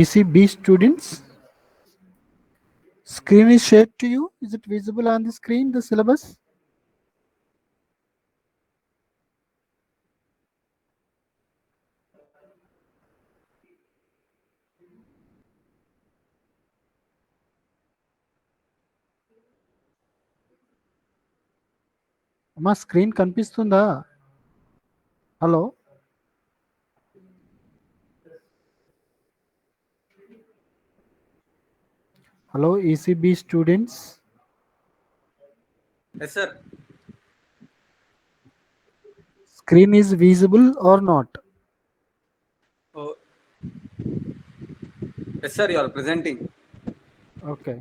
ECB students, screen is shared to you. Is it visible on the screen, the syllabus? అమ్మా screen కనిపిస్తుందా? Hello, hello ECB students. Yes, sir. Screen is visible or not? Oh, yes, sir. You are presenting. Okay.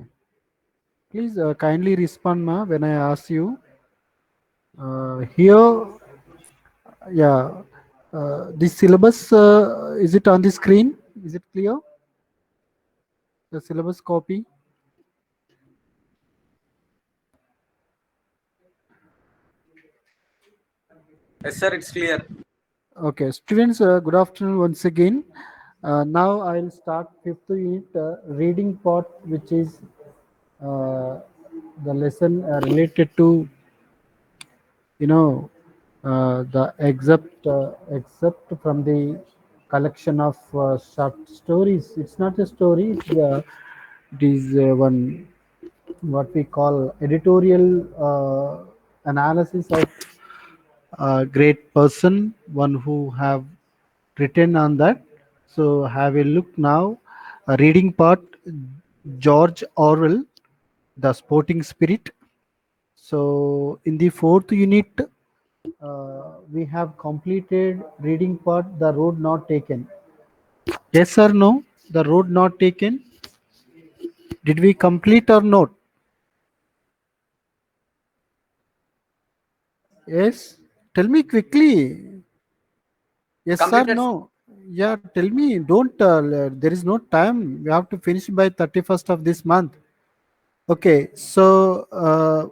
Please kindly respond ma when I ask you. Here, yeah. The syllabus, is it on the screen? Is it clear? The syllabus copy. Yes, sir. It's clear. Okay, students, good afternoon once again. Now I'll start fifth unit reading part, which is uh, the lesson related to the except from the collection of short stories. It's not a story. It is one what we call editorial analysis of a great person, one who have written on that. So have a look now. Reading part, George Orwell, The Sporting Spirit. So in the fourth unit, we have completed reading part, The Road Not Taken. Yes or no? The road not taken. Did we complete or not? Yes. Tell me quickly. Yes or Completed. no? Yeah, tell me. Don't. There is no time. We have to finish by 31st of this month. Okay. So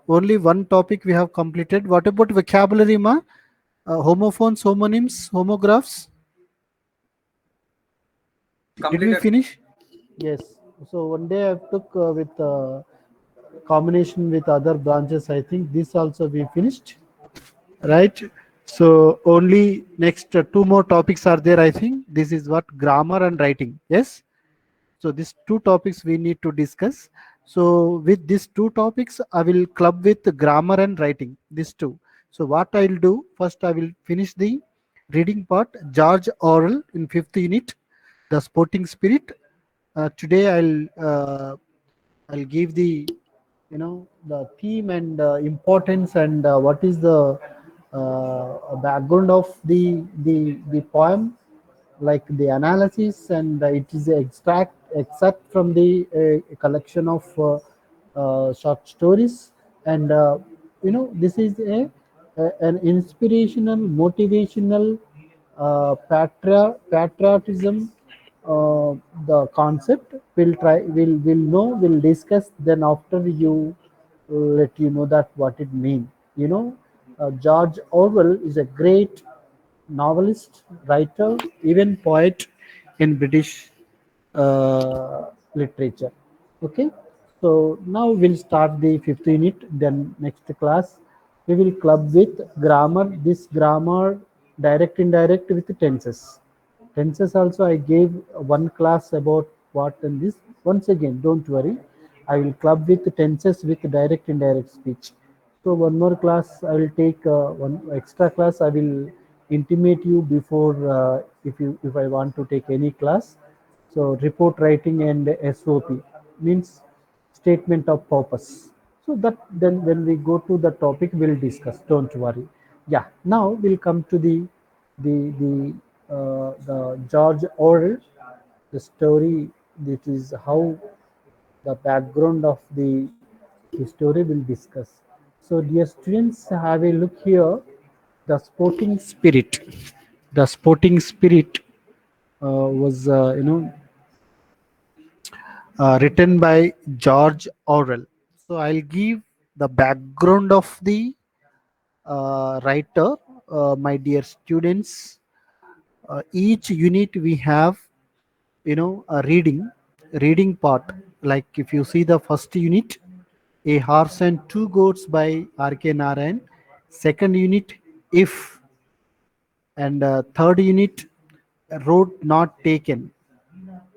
only one topic we have completed. What about vocabulary, ma? Homophones, homonyms, homographs. Did we Completed. finish? Yes. So one day I took with combination with other branches. I think this also we finished, right? So only next two more topics are there. I think this is what grammar and writing. Yes. So these two topics we need to discuss. So with these two topics, I will club with the grammar and writing. These two. So what I'll do first, I will finish the reading part. George Orwell in fifth unit, The Sporting Spirit. Today I'll give the the theme and importance and what is the background of the poem, like the analysis, and it is extract from the collection of short stories, and this is an inspirational, motivational, patriotism. The concept will know, will discuss, then after you let you know that what it means. George Orwell is a great novelist, writer, even poet in British literature. Okay, so now we'll start the fifth unit. Then next class we will club with grammar. This grammar, direct, indirect with tenses. Tenses also I gave one class about what and this. Once again, don't worry. I will club with tenses with direct, indirect speech. So one more class I will take, one extra class I will intimate you before, if I want to take any class. So report writing and SOP means statement of purpose. So that then when we go to the topic we'll discuss. Don't worry. Yeah. Now we'll come to the George Orwell, the story. That is how the background of the story will discuss. So, dear students, have a look here. The sporting spirit. The sporting spirit was, written by George Orwell. So, I'll give the background of the writer, my dear students. Each unit we have a reading part. Like if you see the first unit, A Horse and Two Goats by R.K. Narayan. Second unit, If, and third unit, Road Not Taken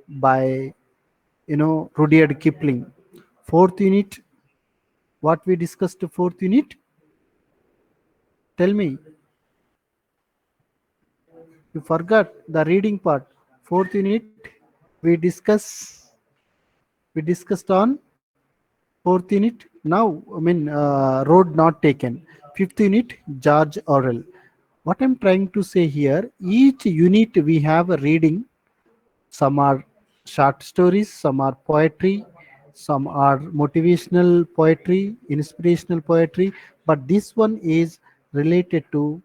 by Rudyard Kipling. Fourth unit, what we discussed. Fourth unit, tell me, you forgot the reading part. Fourth unit, we discuss we discussed on fourth unit. Now, Road Not Taken. Fifth unit, George Orwell. What I'm trying to say here, each unit we have a reading. Some are short stories, some are poetry, some are motivational poetry, inspirational poetry, but this one is related to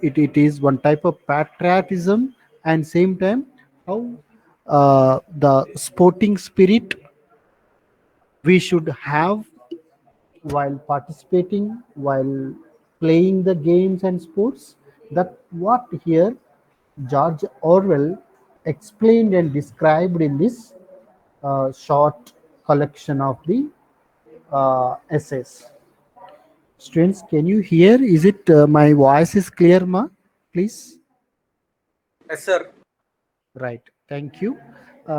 it is one type of patriotism, and same time how the sporting spirit we should have while participating, while playing the games and sports. That what here George Orwell explained and described in this short collection of the essays. Students, can you hear? Is it my voice is clear, ma? Please. Yes, sir. Right. Thank you.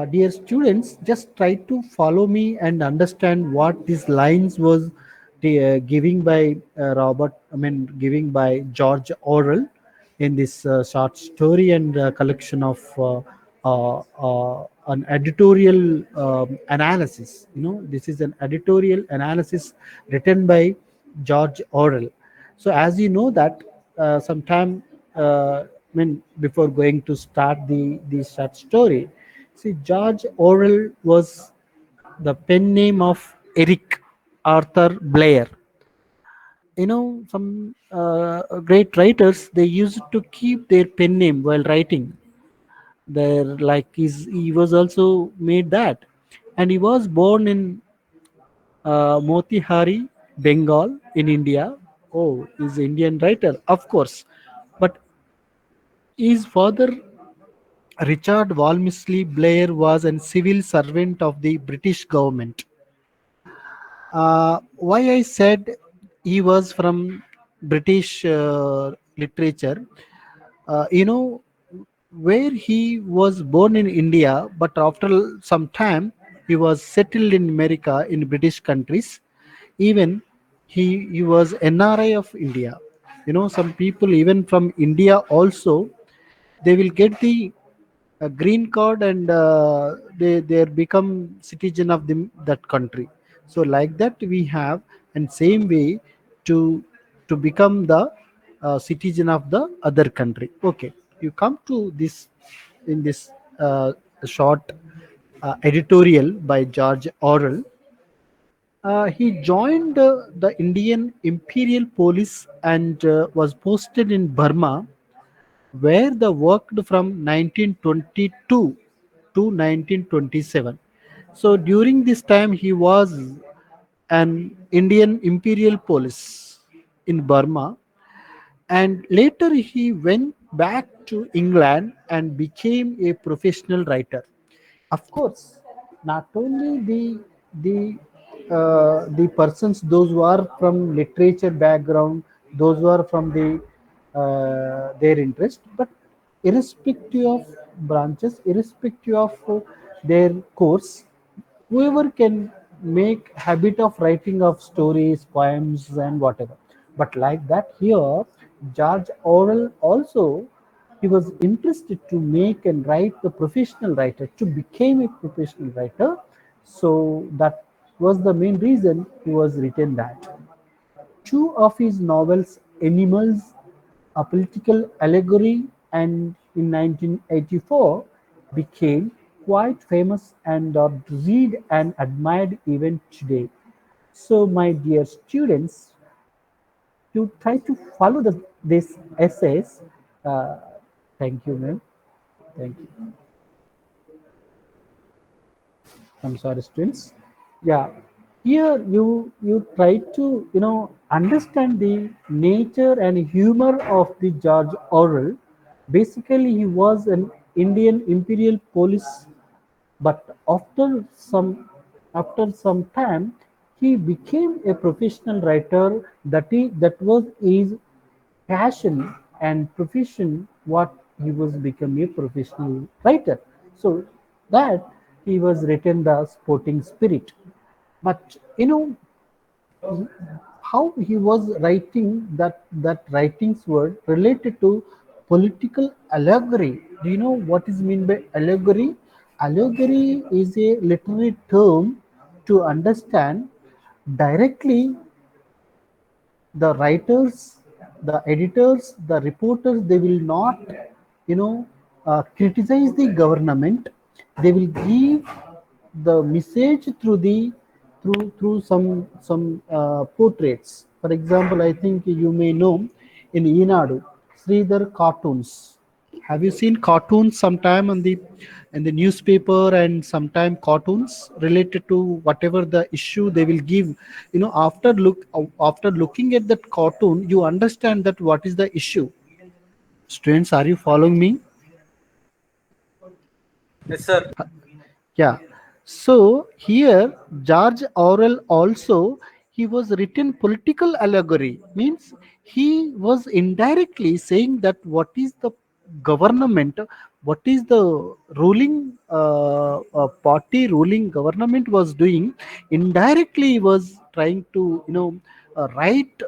Dear students, just try to follow me and understand what these lines was giving by giving by George Orwell in this short story and collection of an editorial analysis. This is an editorial analysis written by George Orwell. So, as you know that sometime, before going to start the short story, see, George Orwell was the pen name of Eric Arthur Blair. Some great writers, they used to keep their pen name while writing. There, like he was also made that, and he was born in Motihari, Bengal, in India. Oh, he's an Indian writer, of course. But his father, Richard Walmesley Blair, was a civil servant of the British government. Why I said he was from British literature, you know, where he was born in India, but after some time he was settled in America, in British countries. Even he was NRI of India. Some people even from India also, they will get the green card, and they become citizen of that country. So like that we have, and same way to become the citizen of the other country. Okay, you come to this in this short editorial by George Orwell. He joined the Indian Imperial Police and was posted in Burma, where they worked from 1922 to 1927. So during this time, he was an Indian Imperial Police in Burma, and later he went back to England and became a professional writer. Of course, not only the persons, those who are from literature background, those who are from their interest, but irrespective of branches, irrespective of their course, whoever can make habit of writing of stories, poems, and whatever. But like that here, George Orwell also, he was interested to make and write the professional writer, to become a professional writer. So that was the main reason he was written that. Two of his novels, Animals, a political allegory, and in 1984 became quite famous and are read and admired even today. So, my dear students, you try to follow this essays. Uh, Thank you, ma'am. Thank you. I'm sorry, students. Yeah, here you try to understand the nature and humor of the George Orwell. Basically, he was an Indian Imperial Police, but after some time he became a professional writer. That was his passion and profession. What he was become a professional writer. So that he was written the Sporting Spirit. But how he was writing, that writings were related to political allegory. Do you know what is mean by allegory? Allegory is a literary term to understand directly. The writers, the editors, the reporters, they will not, criticize the government. They will give the message through some portraits. For example, I think you may know in Enadu, Sridhar cartoons. Have you seen cartoons sometime on the in the newspaper, and sometime cartoons related to whatever the issue they will give? After looking at that cartoon, you understand that what is the issue. Students, are you following me? Yes, sir. Yeah. So here George Orwell also, he was written political allegory, means he was indirectly saying that what is the government, what is the ruling party, ruling government was doing. Indirectly he was trying to write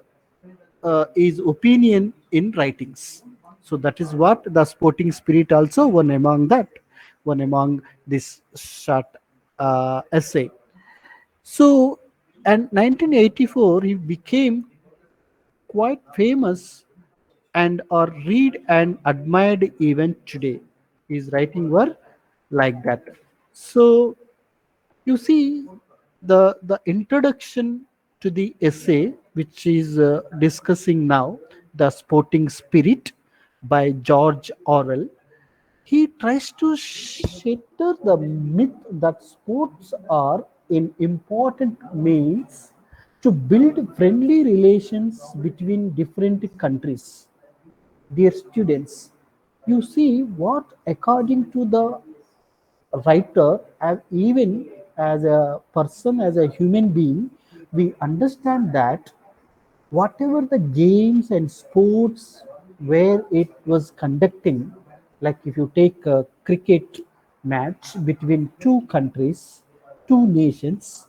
his opinion in writings. So that is what the Sporting Spirit also one among this short essay. So, and 1984 he became quite famous and are read and admired even today. His writing were like that. So you see, the introduction to the essay, which is discussing now, The Sporting Spirit by George Orwell, he tries to shatter the myth that sports are an important means to build friendly relations between different countries. Dear students, you see what, according to the writer, as even as a person, as a human being, we understand that whatever the games and sports where it was conducting, like if you take a cricket match between two countries, two nations,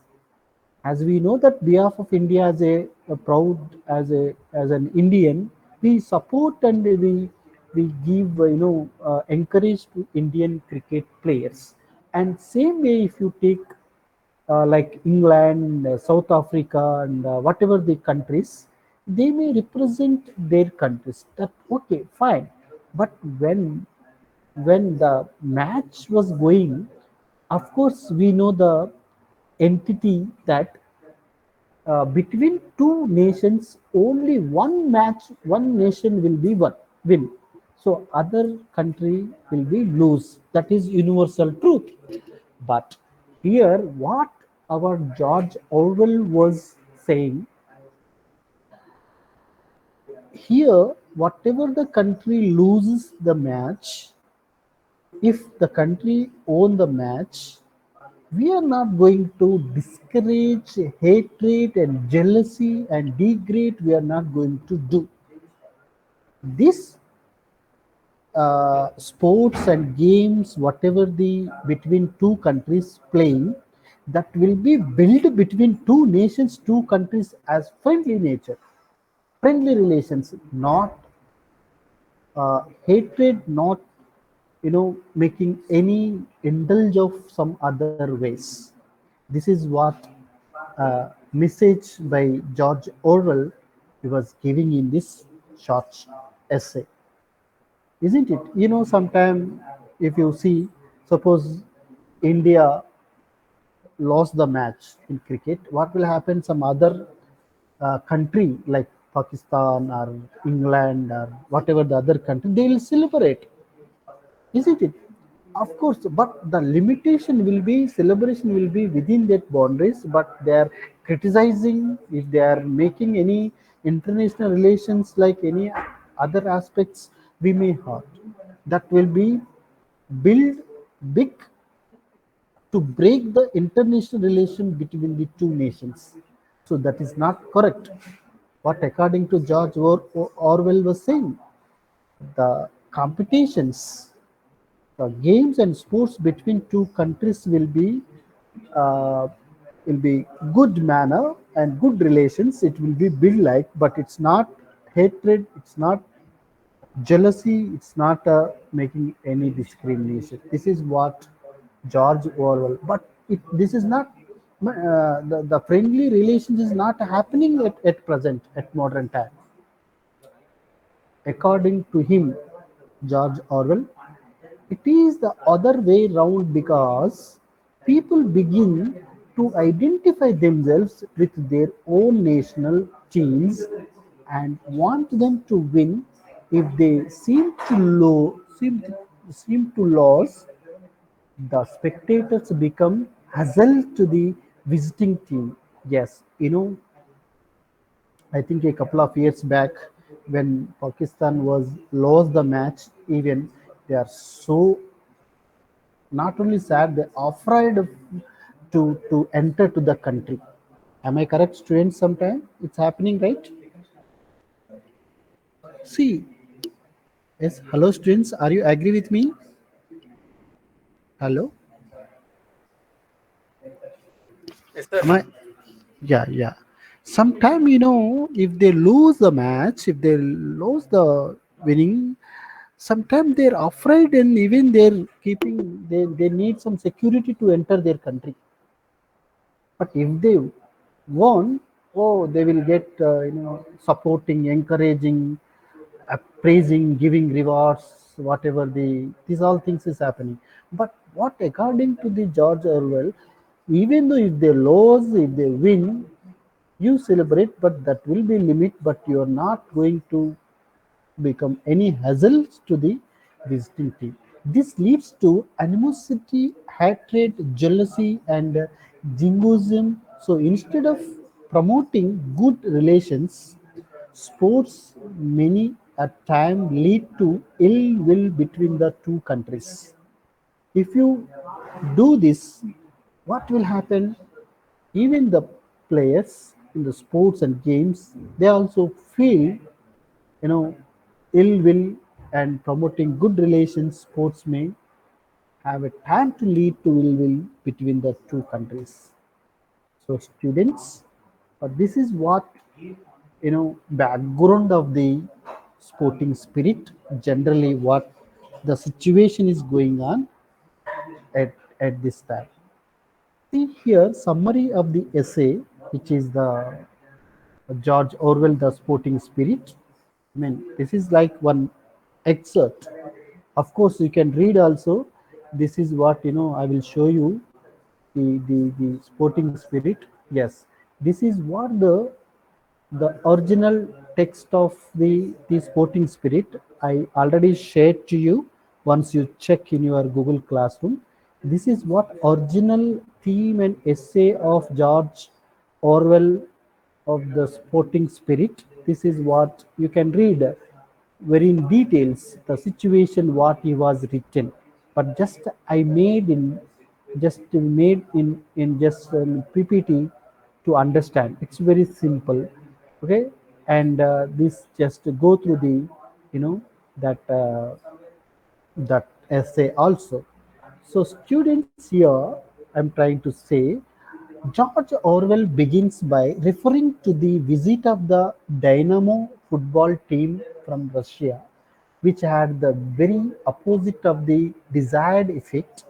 as we know that behalf of India, as a proud, as an Indian, we support and we give encourage to Indian cricket players. And same way, if you take like England, South Africa, and whatever the countries, they may represent their countries. That okay, fine. But when the match was going, of course we know the entity that between two nations, only one match, one nation will be win. So other country will be lose. That is universal truth. But here, what our George Orwell was saying, here, whatever the country loses the match, if the country own the match, we are not going to discourage hatred and jealousy and degrade. We are not going to do this. Sports and games, whatever the between two countries playing, that will be built between two nations, two countries, as friendly nature, friendly relations, not hatred, not making any indulge of some other ways. This is what message by George Orwell he was giving in this short essay, isn't it? Sometime if you see, suppose India lost the match in cricket, what will happen? Some other country like Pakistan or England or whatever the other country, they will celebrate, isn't it? Of course, but the limitation will be, celebration will be within that boundaries. But they are criticizing, if they are making any international relations like any other aspects, we may hurt. That will be build big to break the international relation between the two nations. So that is not correct. What according to George Orwell was saying, the competitions, the games and sports between two countries uh, will be good manner and good relations. It will be built like, but it's not hatred. It's not jealousy. It's not making any discrimination. This is what George Orwell. But this is not the friendly relations is not happening at present at modern time. According to him, George Orwell, it is the other way round because people begin to identify themselves with their own national teams and want them to win. If they seem to lose, the spectators become hassle to the visiting team. Yes, I think a couple of years back when Pakistan was lost the match, even they are so not only sad, they're afraid to enter to the country. Am I correct, students? Sometime it's happening, right? See, yes. Hello, students. Are you agree with me? Hello. Yes, sir. Am I? Yeah, yeah. Sometime if they lose the match, if they lose the winning, sometimes they're afraid and even they're keeping. They need some security to enter their country. But if they won, oh, they will get supporting, encouraging, praising, giving rewards, whatever these all things is happening. But what according to the George Orwell, even though if they lose, if they win, you celebrate, but that will be limit. But you are not going to become any hassles to the visiting team. This leads to animosity, hatred, jealousy, and jingoism. So instead of promoting good relations, sports many a time lead to ill will between the two countries. If you do this, what will happen? Even the players in the sports and games, they also feel you know ill will, and promoting good relations sports may have a time to lead to ill will between the two countries. So students, this is what background of the sporting spirit, generally what the situation is going on at this time. See here summary of the essay, which is the George Orwell, The Sporting Spirit. I mean, this is like one excerpt. Of course, you can read also. This is what I will show you the Sporting Spirit. Yes, this is what the original text of the Sporting Spirit. I already shared to you. Once you check in your Google Classroom, this is what original theme and essay of George Orwell of the Sporting Spirit. This is what you can read very in details the situation what he was written. But just made in just PPT to understand. It's very simple, okay? And this just go through the you know that that essay also. So students here, I'm trying to say, George Orwell begins by referring to the visit of the Dynamo football team from Russia, which had the very opposite of the desired effect.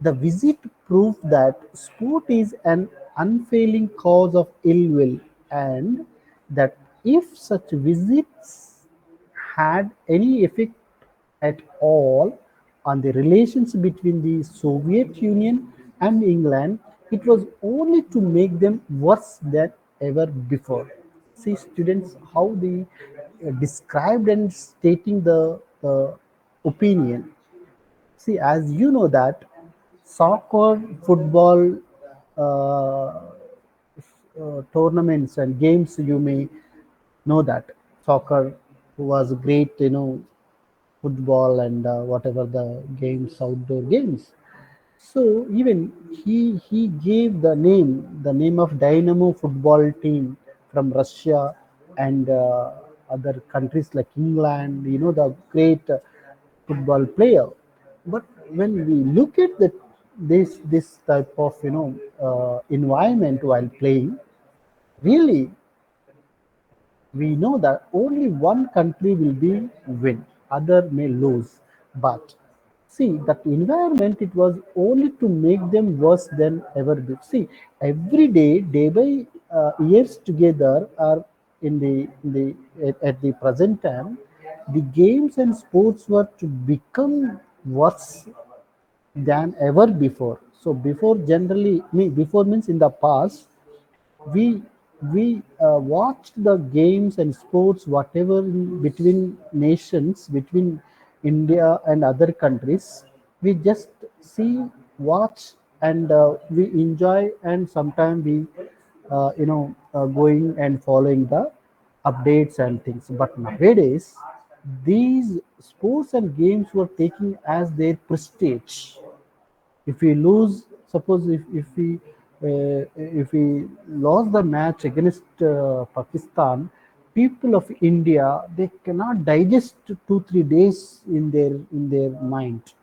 The visit proved that sport is an unfailing cause of ill will, and that if such visits had any effect at all on the relations between the Soviet Union and England, it was only to make them worse than ever before. See, students, how they described and stating the opinion. See, as you know that soccer, football, tournaments and games, you may know that soccer was great, football and whatever the games, outdoor games. So even he gave the name of Dynamo football team from Russia and other countries like England. You know, the great football player. But when we look at this type of environment while playing, really we know that only one country will be win, other may lose. But see that environment, it was only to make them worse than ever before. See, every day by years together are at the present time, the games and sports were to become worse than ever before. So before, generally, before means in the past, we we watched the games and sports whatever between nations, between India and other countries. We just see, watch, and we enjoy, and sometimes we going and following the updates and things. But nowadays, these sports and games were taking as their prestige. If we lose, suppose if we lost the match against Pakistan, people of India, they cannot digest 2 3 days in their mind.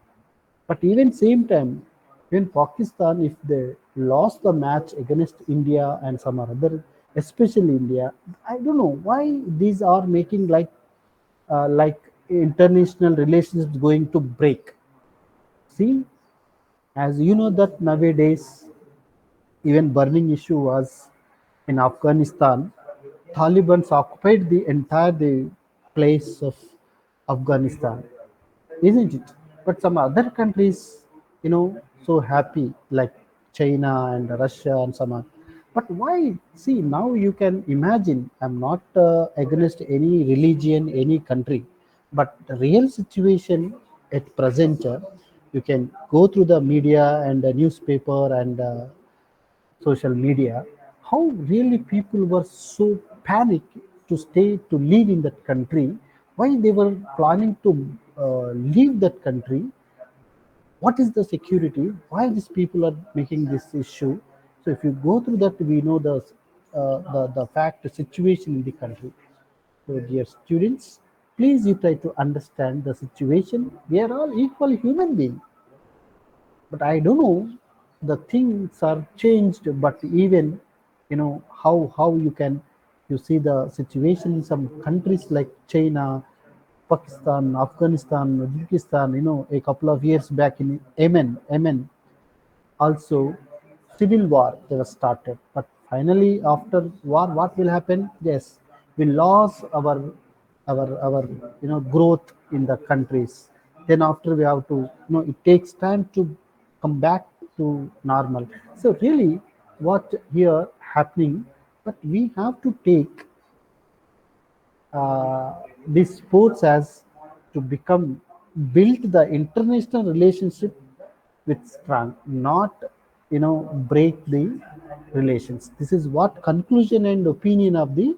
But even same time, when Pakistan, if they lost the match against India and some other, especially India, I don't know why these are making like international relationships going to break. See, as you know that nowadays, even burning issue was in Afghanistan. Taliban occupied the entire the place of Afghanistan, isn't it? But some other countries, so happy like China and Russia and some other. But why? See, now you can imagine. I'm not against any religion, any country, but the real situation at present, you can go through the media and the newspaper and social media, how really people were so panicked to stay, to live in that country, why they were planning to leave that country, what is the security, why these people are making this issue. So if you go through that, we know the fact, the situation in the country. So dear students, please you try to understand the situation. We are all equal human beings, but I don't know, the things are changed. But even how you can, you see the situation in some countries like China, Pakistan, Afghanistan, Uzbekistan. A couple of years back in Yemen also, civil war they were started. But finally, after war, what will happen? Yes, we lost our growth in the countries. Then after, we have to, it takes time to come back to normal. So really, what here happening, but we have to take these sports as to become, build the international relationship with strong, not break the relations. This is what conclusion and opinion of the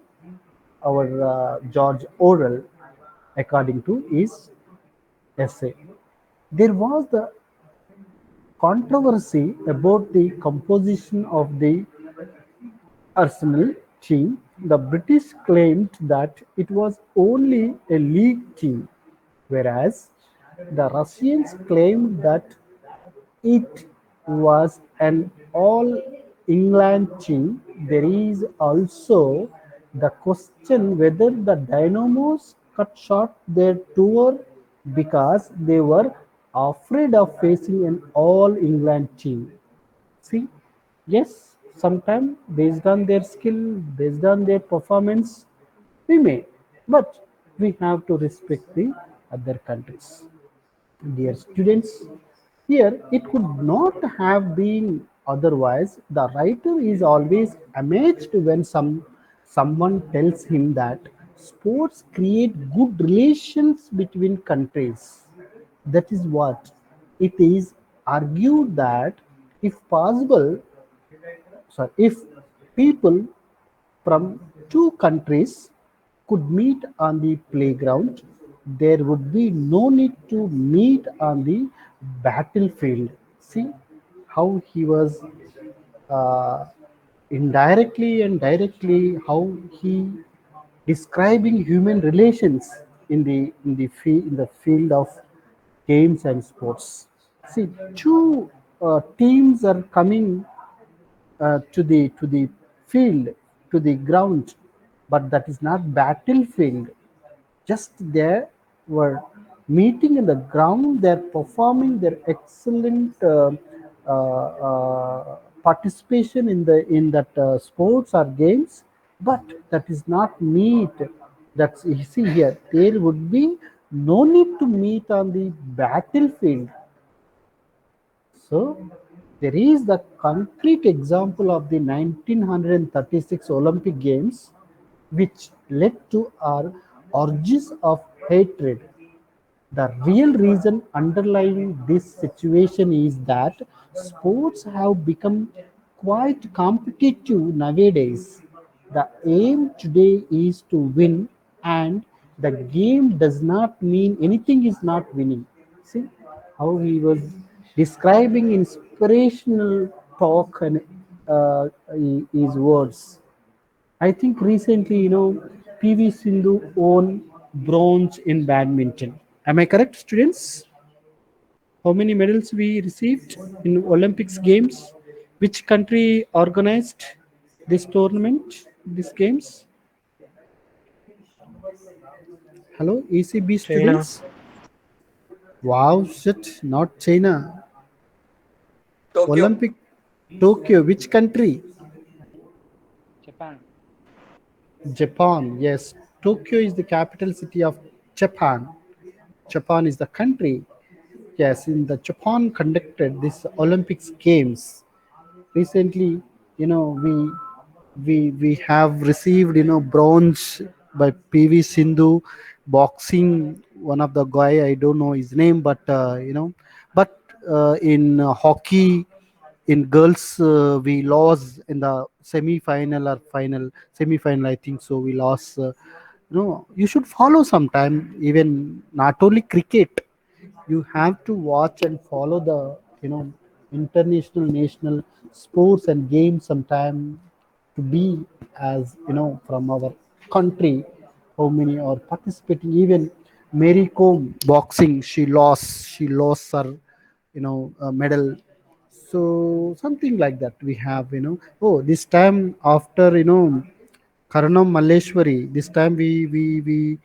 our George Orwell, according to his essay. There was the controversy about the composition of the Arsenal team. The British claimed that it was only a league team, whereas the Russians claimed that it was an all England team. There is also the question whether the Dynamos cut short their tour because they were afraid of facing an all England team. See, yes, sometimes based on their skill, based on their performance, we may, but we have to respect the other countries. Dear students, here it could not have been otherwise. The writer is always amazed when someone tells him that sports create good relations between countries. That is what it is argued that, if possible, sorry, if people from two countries could meet on the playground, there would be no need to meet on the battlefield. See how he was uh, indirectly and directly how he describing human relations in the field of games and sports. See, two teams are coming to the field, to the ground, but that is not battlefield. Just they were meeting in the ground. They're performing their excellent participation in that sports or games, but that is not meet. That's you see here. There would be no need to meet on the battlefield. So there is the concrete example of the 1936 Olympic Games, which led to our orgies of hatred. The real reason underlying this situation is that sports have become quite competitive nowadays. The aim today is to win, and the game does not mean anything is not winning. See how he was describing inspirational talk and his words. I think recently, PV Sindhu won bronze in badminton. Am I correct, students? How many medals we received in Olympics games? Which country organized this tournament, these games? Hello, ECB China, students? Wow, shit, not China. Tokyo, Olympic Tokyo, which country? Japan. Japan. Yes, Tokyo is the capital city of Japan. Japan is the country. Yes, in the Japan conducted this Olympics games recently. We have received bronze by PV Sindhu. Boxing, one of the guy, I don't know his name, but but in hockey, in girls, we lost in the semi-final or final semi-final, I think so. We lost. You should follow sometime, even not only cricket. You have to watch and follow the international national sports and games sometime, to be as from our country, how many are participating. Even Mary Kom boxing, she lost her medal. So something like that we have. Oh, this time after Karanam Malleshwari, this time we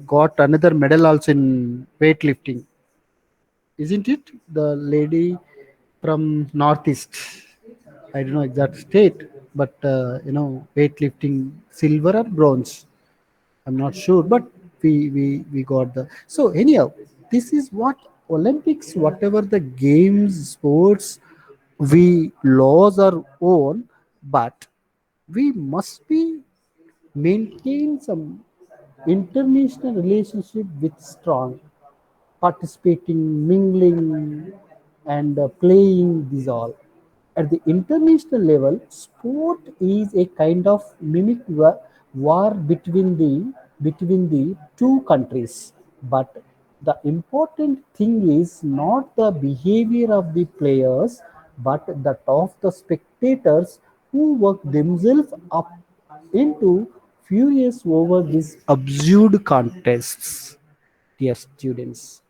got another medal also in weightlifting, isn't it? The lady from Northeast. I don't know exact state, but weightlifting silver or bronze. I'm not sure, but we got the. So anyhow, this is what Olympics, whatever the games, sports, we laws our own, but we must be maintain some international relationship with strong participating, mingling, and playing these all. At the international level, sport is a kind of mimic war between the two countries. But the important thing is not the behavior of the players, but that of the spectators who work themselves up into furious over these absurd contests. Dear students,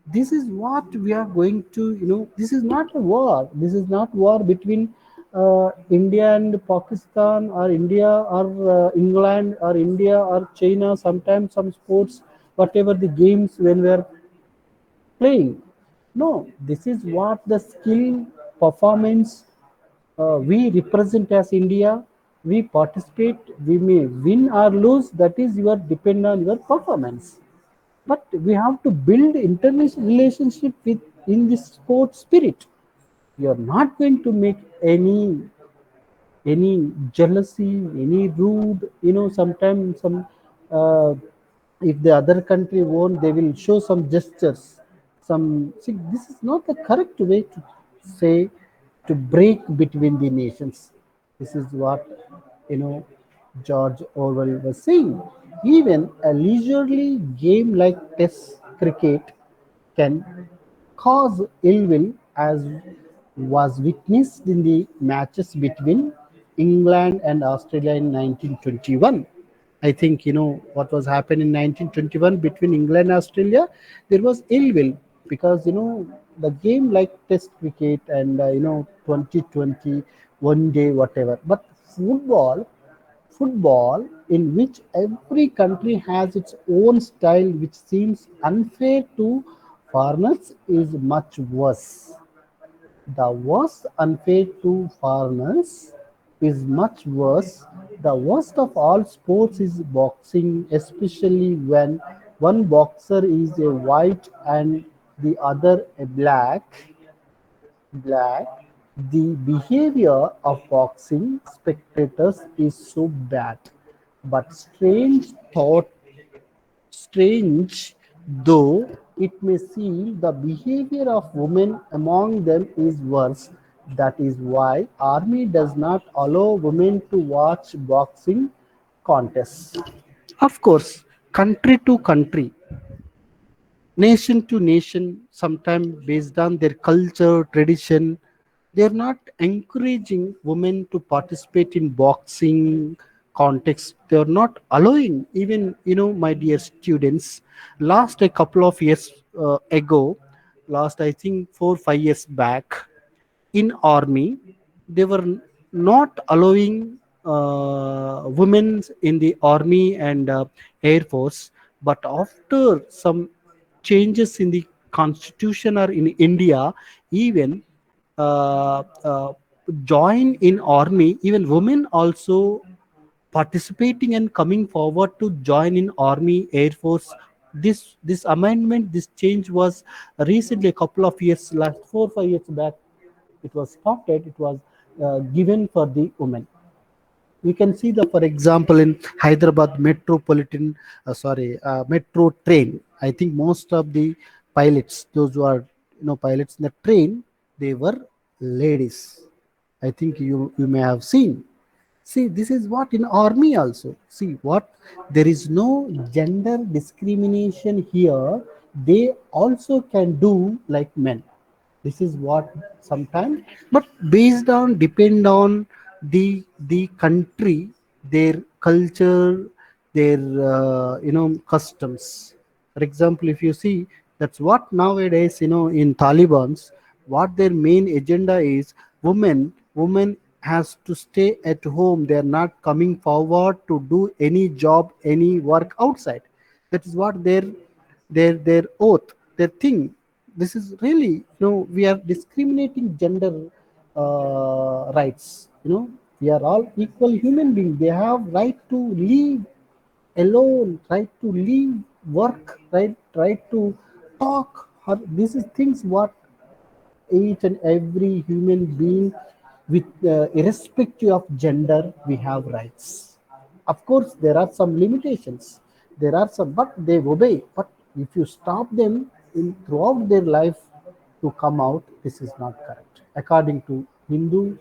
this is what we are going to, this is not a war. This is not war between India and Pakistan, or India or England, or India or China. Sometimes some sports, whatever the games when we are playing, no, this is what the skill performance we represent as India. We participate, we may win or lose, that is your depend on your performance. But we have to build international relationship with in this sport spirit. You are not going to make any jealousy, any rude. Sometimes some uh, if the other country won, they will show some gestures. Some see, this is not the correct way to say, to break between the nations. This is what you know George Orwell was saying. Even a leisurely game like Test cricket can cause ill will, as was witnessed in the matches between England and Australia in 1921. I think you know what was happened in 1921 between England and Australia. There was ill will because you know the game like Test cricket and 2020 one day whatever. But football in which every country has its own style, which seems unfair to foreigners, is much worse. The worst unfair to foreigners is much worse. The worst of all sports is boxing, especially when one boxer is a white and the other a black. The behavior of boxing spectators is so bad. But strange though it may seem, the behavior of women among them is worse. That is why army does not allow women to watch boxing contests. Of course, country to country, nation to nation, sometimes based on their culture, tradition. They are not encouraging women to participate in boxing context. They are not allowing, even, my dear students, last a couple of years ago, last I think 4 5 years back, in army they were not allowing women in the army and air force, but after some changes in the constitution or in India, even uh, uh, join in army, even women also participating and coming forward to join in army, air force. This amendment, this change was recently a couple of years, last 4 5 years back, it was started, it was given for the women. We can see the, for example, in Hyderabad metropolitan metro train, I think most of the pilots, those who are pilots in the train, they were ladies. I think you may have seen. See, this is what in army also. See what, there is no gender discrimination here. They also can do like men. This is what sometimes, but based on, depend on the country, their culture, their customs. For example, if you see, that's what nowadays, in Taliban's, what their main agenda is, women has to stay at home. They are not coming forward to do any job, any work outside. That is what their oath, their thing. This is really, we are discriminating gender rights. We are all equal human beings. They have right to live alone, right to live, work, right to talk. This is things what each and every human being, with irrespective of gender, we have rights. Of course there are some limitations, there are some, but they obey. But if you stop them in throughout their life to come out, this is not correct according to Hindu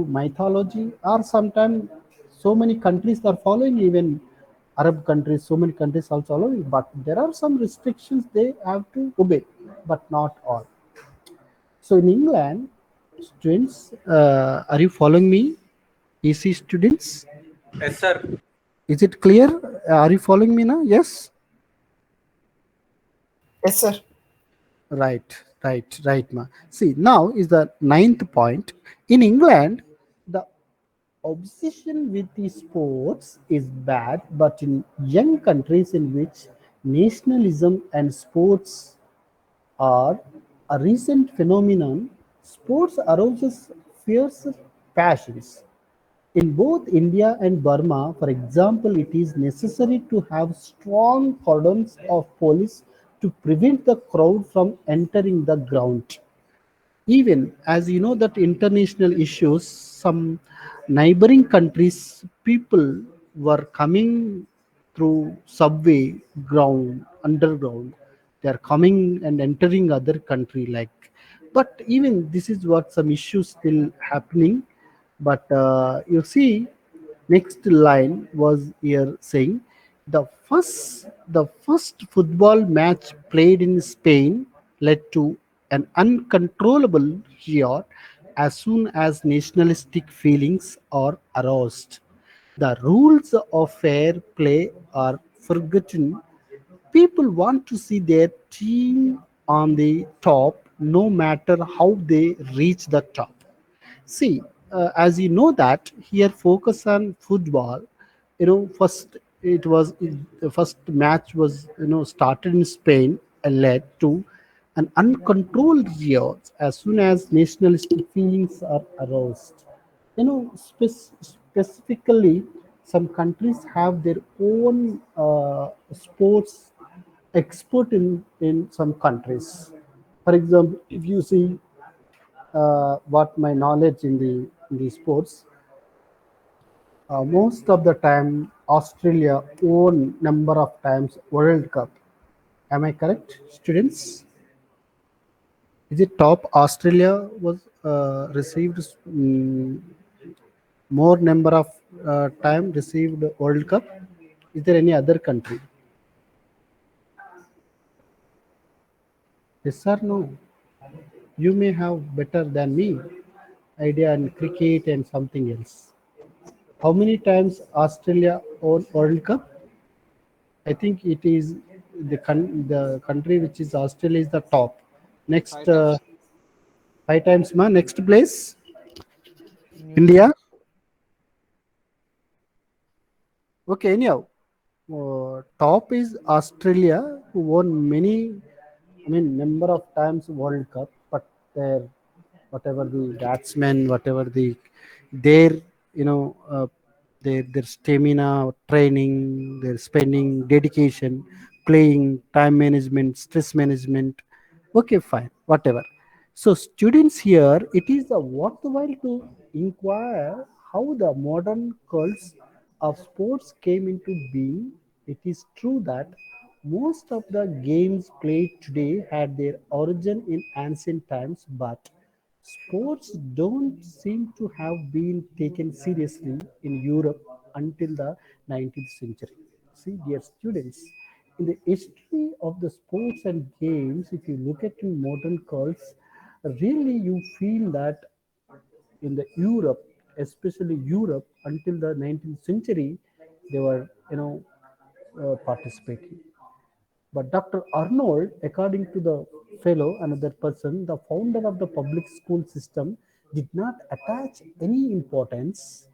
mythology, or sometimes so many countries are following, even Arab countries, so many countries also following, but there are some restrictions they have to obey, but not all. So in England, students, are you following me? EC students, Yes, sir. is it clear? Are you following me now? Yes. Yes, sir. Right, ma. See, now is the ninth point. In England, the obsession with the sports is bad, but in young countries in which nationalism and sports are a recent phenomenon, sports arouses fierce passions. In both India and Burma, for example, it is necessary to have strong cordons of police to prevent the crowd from entering the ground. Even as you know that international issues, some neighboring countries, people were coming through subway, ground, underground. They are coming and entering other country like. But even this is what some issues still happening. But you see, Next line was here saying the first football match played in Spain led to an uncontrollable riot as soon as nationalistic feelings are aroused. The rules of fair play are forgotten. People want to see their team on the top no matter how they reach the top. See, as you know that here focus on football. First the first match was started in Spain and led to an uncontrolled riot as soon as nationalistic feelings are aroused. Specifically, some countries have their own sports expert in some countries. For example, if you see what my knowledge in the sports, most of the time Australia won number of times World Cup. Am I correct, students? Is it top Australia was received more number of time received World Cup? Is there any other country? Yes or no? You may have better than me idea in cricket and something else. How many times Australia won World Cup? I think it is the country which is Australia is the top. Next 5 times. 5 times, ma. Next place, New India. Zealand. Okay, anyhow, top is Australia who won many, I mean, number of times World Cup, but their whatever the batsmen, whatever their you know their stamina, training, their spending, dedication, playing, time management, stress management. Okay, fine, whatever. So students here, it is a worthwhile to inquire how the modern cults of sports came into being. It is true that most of the games played today had their origin in ancient times, but sports don't seem to have been taken seriously in Europe until the 19th century. See, dear students, in the history of the sports and games, if you look at in modern cults, really you feel that in the Europe, especially Europe, until the 19th century, they were participating. But Dr. Arnold, according to the fellow, another person, the founder of the public school system, did not attach any importance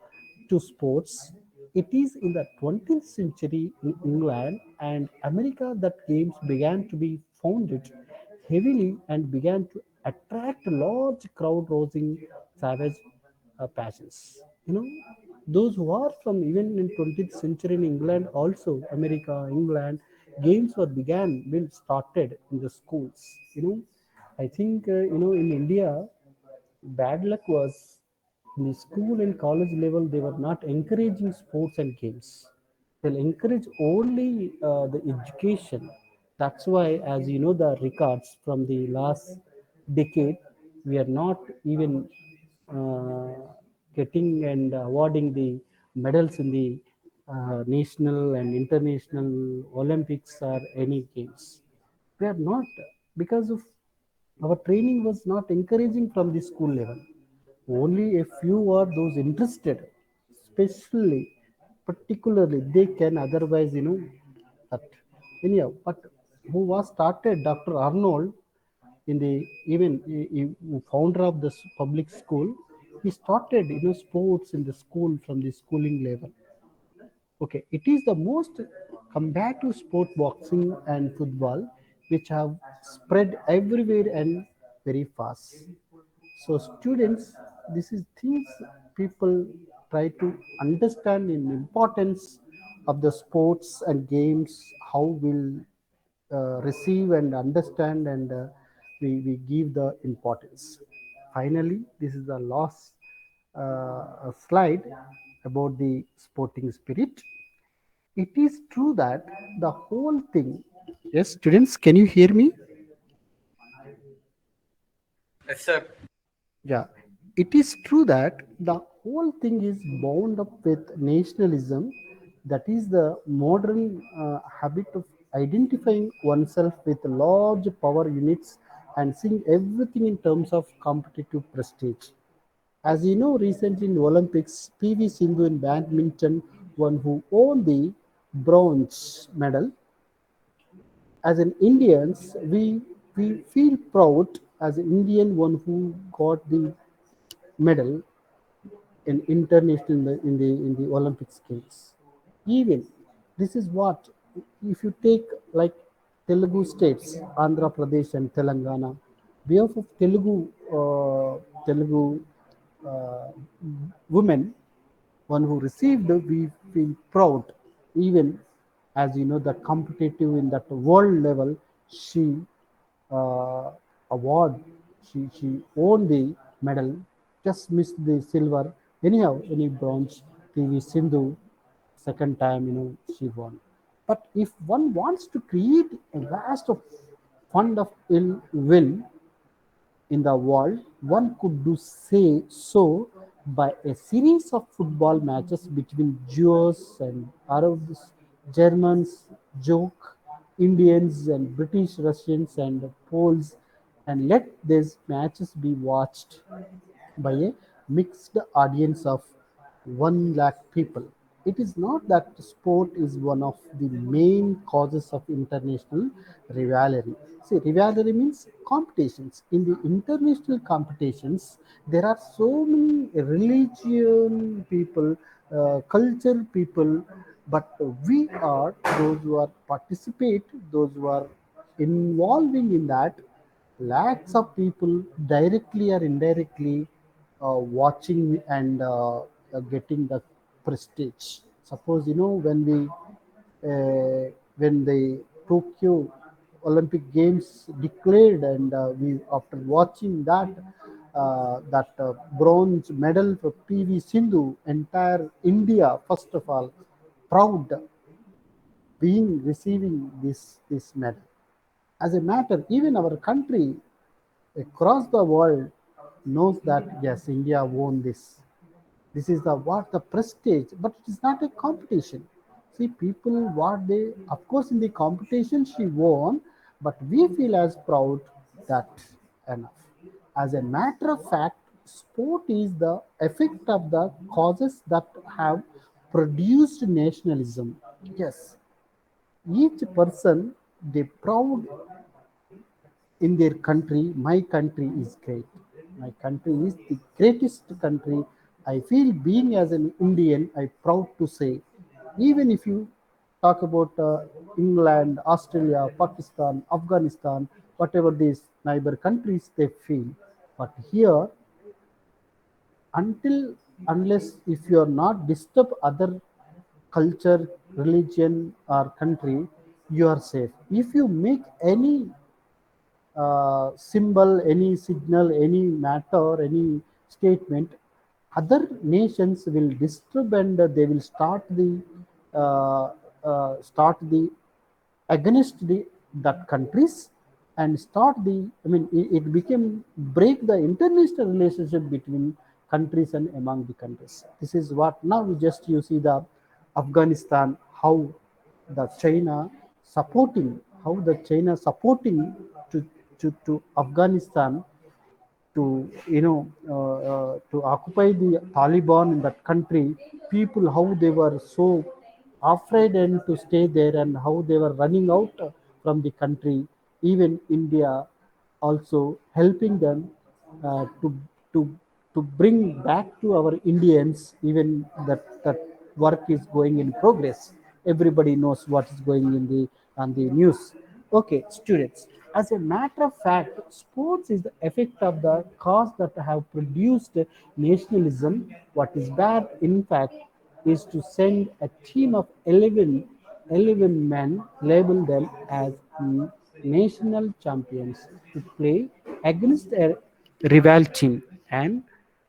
to sports. It is in the 20th century in England and America that games began to be founded heavily and began to attract large crowd rousing savage passions. Those who are from even in 20th century in England, also America, England, games were began been started in the schools. I think in India, bad luck was in the school and college level they were not encouraging sports and games. They'll encourage only the education. That's why, as you know, the records from the last decade, we are not even uh, getting and awarding the medals in the national and international Olympics or any games. We are not, because of our training was not encouraging from the school level. Only a few are those interested, especially, particularly, they can otherwise, that. Anyhow, but who was started, Dr. Arnold, in the even founder of this public school, he started sports in the school from the schooling level. Okay, it is the most combative sport, boxing and football, which have spread everywhere and very fast. So students, this is things people try to understand in importance of the sports and games, how will receive and understand, and we give the importance. Finally, this is the last slide about the sporting spirit. It is true that the whole thing, yes, students, can you hear me? Yes, sir. Yeah, it is true that the whole thing is bound up with nationalism. That is the modern habit of identifying oneself with large power units and seeing everything in terms of competitive prestige. As you know, recently in the Olympics, PV Sindhu in badminton, one who won the bronze medal. As an Indians, we feel proud as an Indian one who got the medal in international in the Olympic Games. Even this is what, if you take like Telugu states, Andhra Pradesh and Telangana, behalf of Telugu uh, women, one who received, we feel proud. Even as you know, the competitive in that world level, she uh, award, she won the medal, just missed the silver. Anyhow, any bronze, PV Sindhu, second time, she won. But if one wants to create a vast of fund of ill will in the world, one could do say so by a series of football matches between Jews and Arabs, Germans, Joke, Indians and British, Russians and Poles, and let these matches be watched by a mixed audience of 1 lakh people. It is not that sport is one of the main causes of international rivalry. See, rivalry means competitions. In the international competitions, there are so many religion people, culture people, but we are those who are participate, those who are involving in that, lakhs of people directly or indirectly watching and getting the prestige. Suppose when the Tokyo Olympic Games declared, and we after watching that bronze medal for PV Sindhu, entire India first of all proud being receiving this medal. As a matter, even our country across the world knows that yes, India won this. This is the what the prestige, but it is not a competition. See, people what they, of course in the competition she won, but we feel as proud that enough. As a matter of fact, sport is the effect of the causes that have produced nationalism. Yes, each person they proud in their country. My country is great. My country is the greatest country. I feel being as an Indian, I proud to say, even if you talk about England, Australia, Pakistan, Afghanistan, whatever these neighbor countries they feel, but here, until unless if you are not disturb other culture, religion or country, you are safe. If you make any symbol, any signal, any matter, any statement, other nations will disturb and they will uh, start the against the that countries and start the. I mean, it became break the international relationship between countries and among the countries. This is what now just you see the Afghanistan, how the China supporting, how the China supporting to to Afghanistan to to occupy the Taliban in that country. People how they were so afraid and to stay there, and how they were running out from the country. Even India also helping them to to to bring back to our Indians. Even that work is going in progress. Everybody knows what is going in the on the news. Okay, students. As a matter of fact, sports is the effect of the cause that have produced nationalism. What is bad, in fact, is to send a team of 11 men, label them as national champions, to play against a rival team, and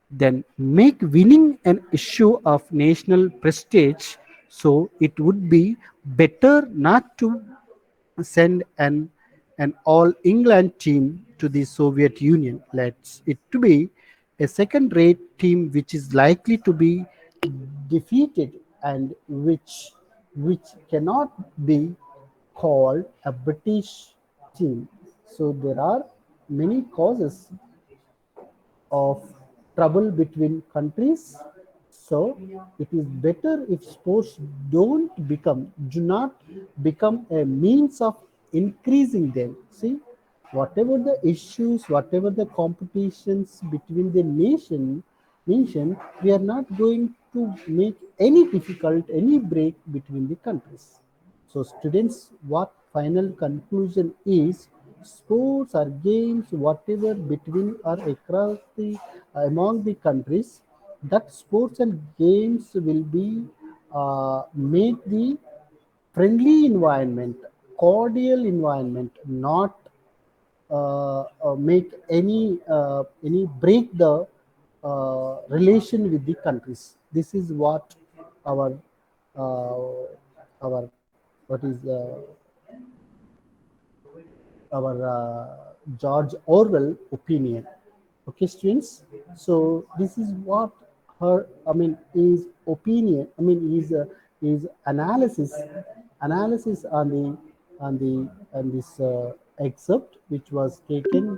then make winning an issue of national prestige. So it would be better not to send an all England team to the Soviet Union. Let's it to be a second-rate team which is likely to be defeated and which cannot be called a British team. So there are many causes of trouble between countries. So it is better if sports do not become a means of increasing them. See, whatever the issues, whatever the competitions between the nation, we are not going to make any difficult, any break between the countries. So students, what final conclusion is, sports or games, whatever between or across the among the countries, that sports and games will be make the friendly environment, cordial environment, not make any break the relation with the countries. This is what our our what is our George Orwell opinion. Okay, students. So this is what her, I mean, is opinion. I mean, is analysis on this excerpt which was taken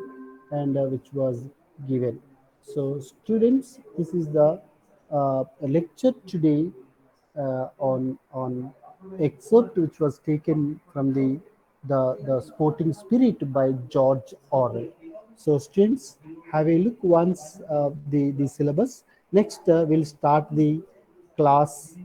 and which was given. So, students, this is the lecture today on excerpt which was taken from the Sporting Spirit by George Orwell. So students, have a look once the syllabus. Next, we'll start the class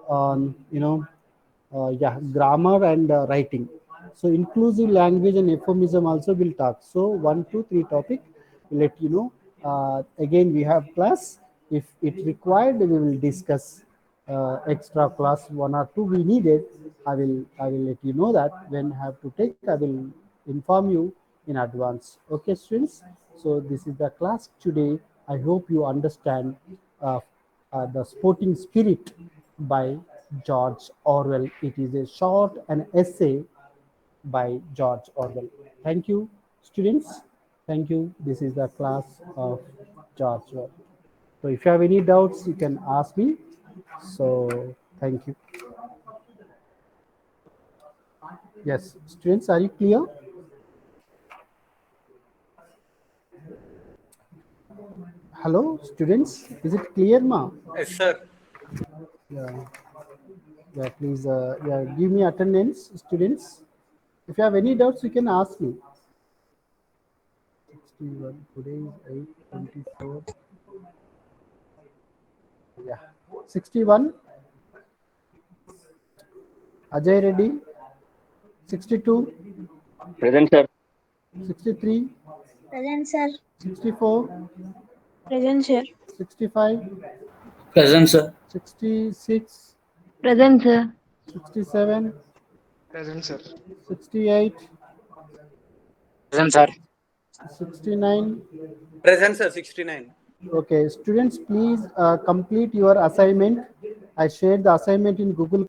on yeah, grammar and writing. So inclusive language and euphemism also will talk. So 1, 2, 3 topic will let you know. Again, we have class. If it required, we will discuss extra class 1 or 2 we needed. I will let you know that when I have to take. I will inform you in advance. Okay, students. So this is the class today. I hope you understand uh, the Sporting Spirit by George Orwell. It is a short an essay by George Orwell. Thank you, students. Thank you. This is the class of George Orwell. So if you have any doubts, you can ask me. So thank you. Yes, students, are you clear? Hello, students. Is it clear, ma? Yes, sir. Yeah. Yeah. Please. Yeah. Give me attendance, students. If you have any doubts, you can ask me. 61. Today is 8/24. Yeah. 61. Ajay Reddy. 62. Present, sir. 63. Present, sir. 64. Present, sir. 65. Present, sir. 66. Present, sir. 67. Present, sir. 68. Present, sir. 69. Present, sir. 69. Okay, students, please complete your assignment. I shared the assignment in Google